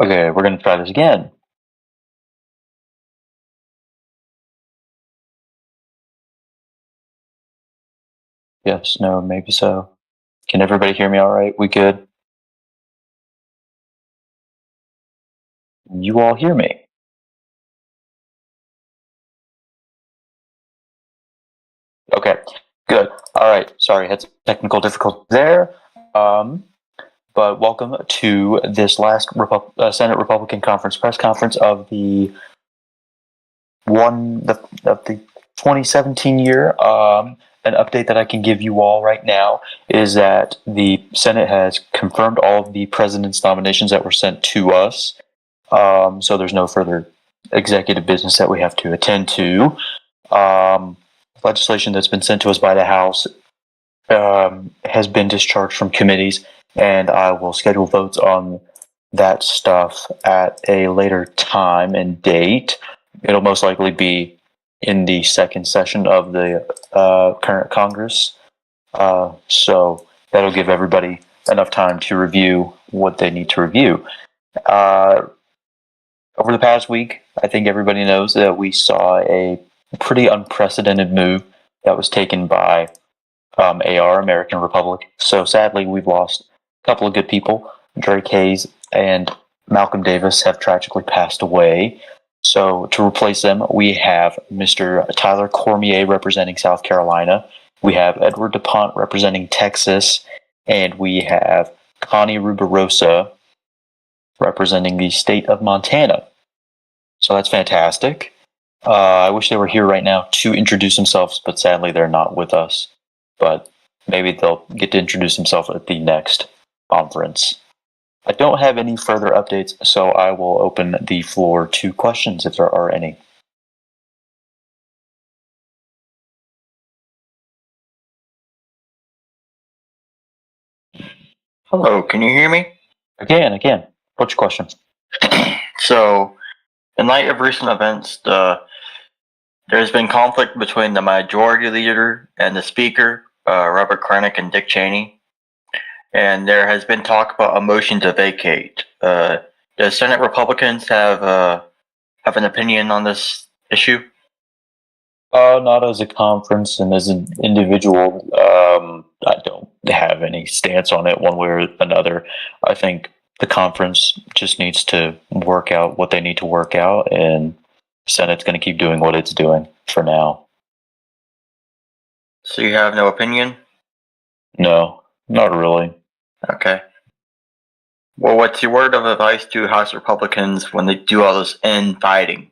Okay, we're gonna try this again. Yes, no, maybe so. Can everybody hear me all right? We good? You all hear me? Okay, good. All right, sorry, had some technical difficulty there. But welcome to this last Senate Republican Conference press conference of the 2017 year. An update that I can give you all right now is that the Senate has confirmed all of the president's nominations that were sent to us. So there's no further executive business that we have to attend to. Legislation that's been sent to us by the House has been discharged from committees, and I will schedule votes on that stuff at a later time and date. It'll most likely be in the second session of the current Congress. So that'll give everybody enough time to review what they need to review. Over the past week, I think everybody knows that we saw a pretty unprecedented move that was taken by AR, American Republic. So sadly, we've lost a couple of good people. Drake Hayes and Malcolm Davis have tragically passed away. So to replace them, we have Mr. Tyler Cormier representing South Carolina. We have Edward DuPont representing Texas. And we have Connie Rubirosa representing the state of Montana. So that's fantastic. I wish they were here right now to introduce themselves, but sadly they're not with us. But maybe they'll get to introduce themselves at the next conference. I don't have any further updates, so I will open the floor to questions if there are any. Hello, can you hear me? I can. What's your question? So, in light of recent events, there's been conflict between the majority leader and the speaker, Robert Krennic and Dick Cheney, and there has been talk about a motion to vacate. Does Senate Republicans have an opinion on this issue? Not as a conference, and as an individual, I don't have any stance on it one way or another. I think the conference just needs to work out what they need to work out, and the Senate's going to keep doing what it's doing for now. So you have no opinion? No, not really. Okay. Well, what's your word of advice to House Republicans when they do all this infighting?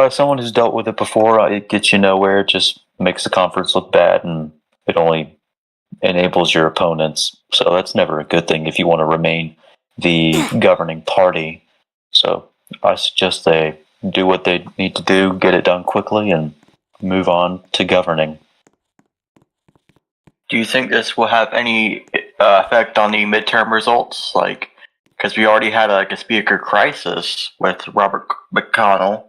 Someone who's dealt with it before, it gets you nowhere. It just makes the conference look bad, and it only enables your opponents. So that's never a good thing if you want to remain the governing party. So I suggest they do what they need to do, get it done quickly, and move on to governing. Do you think this will have any effect on the midterm results? Like, because we already had a speaker crisis with Robert McConnell.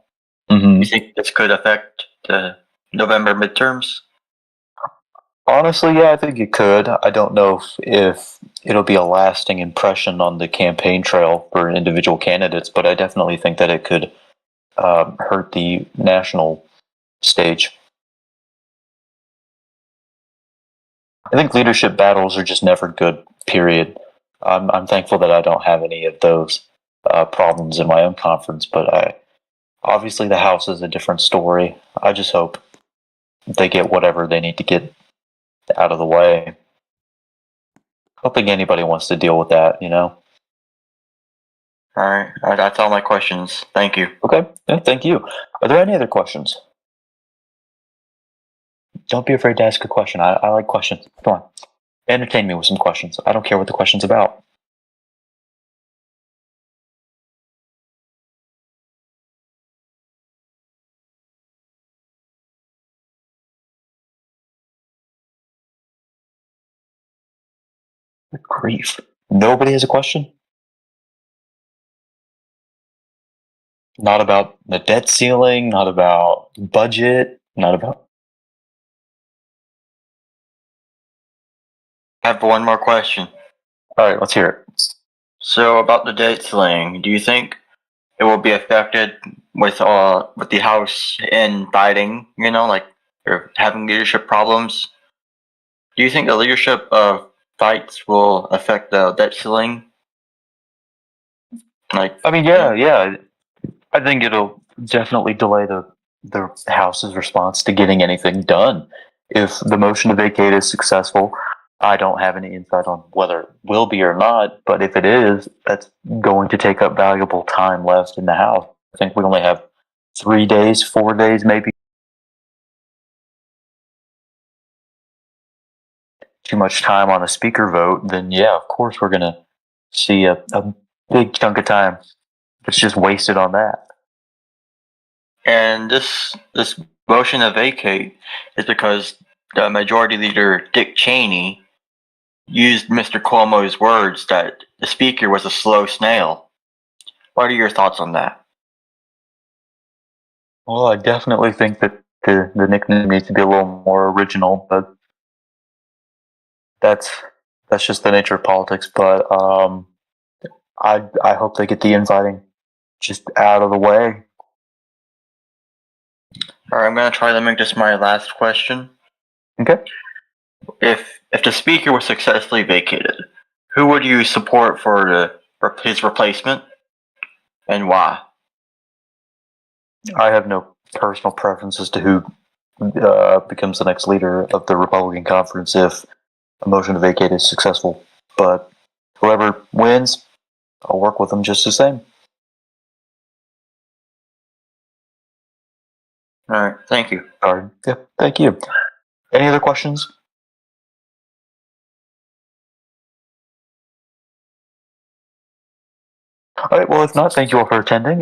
Mm-hmm. Do you think this could affect the November midterms? Honestly, yeah, I think it could. I don't know if it'll be a lasting impression on the campaign trail for individual candidates, but I definitely think that it could hurt the national stage. I think leadership battles are just never good, period. I'm thankful that I don't have any of those problems in my own conference, but obviously the House is a different story. I just hope they get whatever they need to get out of the way. I don't think anybody wants to deal with that, you know? Alright, that's all my questions. Thank you. Okay, yeah, thank you. Are there any other questions? Don't be afraid to ask a question. I like questions. Come on. Entertain me with some questions. I don't care what the question's about. Good grief. Nobody has a question? Not about the debt ceiling, not about budget, not about... I have one more question. All right, let's hear it. So about the debt ceiling, do you think it will be affected with the House infighting? Like they're having leadership problems. Do you think the leadership of fights will affect the debt ceiling? Like, I mean, yeah. I think it'll definitely delay the House's response to getting anything done. If the motion to vacate is successful, I don't have any insight on whether it will be or not. But if it is, that's going to take up valuable time left in the House. I think we only have 3 days, 4 days, maybe. Too much time on a speaker vote, then yeah, of course we're gonna see a big chunk of time that's just wasted on that. and this motion to vacate is because the Majority Leader Dick Cheney used Mr. Cuomo's words that the Speaker was a slow snail. What are your thoughts on that? Well, I definitely think that the nickname needs to be a little more original, but that's that's just the nature of politics. But I hope they get the infighting just out of the way. All right, I'm gonna try to make this my last question. Okay. If the Speaker was successfully vacated, who would you support for his replacement, and why? I have no personal preference as to who becomes the next leader of the Republican conference if a motion to vacate is successful. But whoever wins, I'll work with them just the same. All right, thank you. All right. Yeah, thank you. Any other questions? All right. Well, if not, thank you all for attending.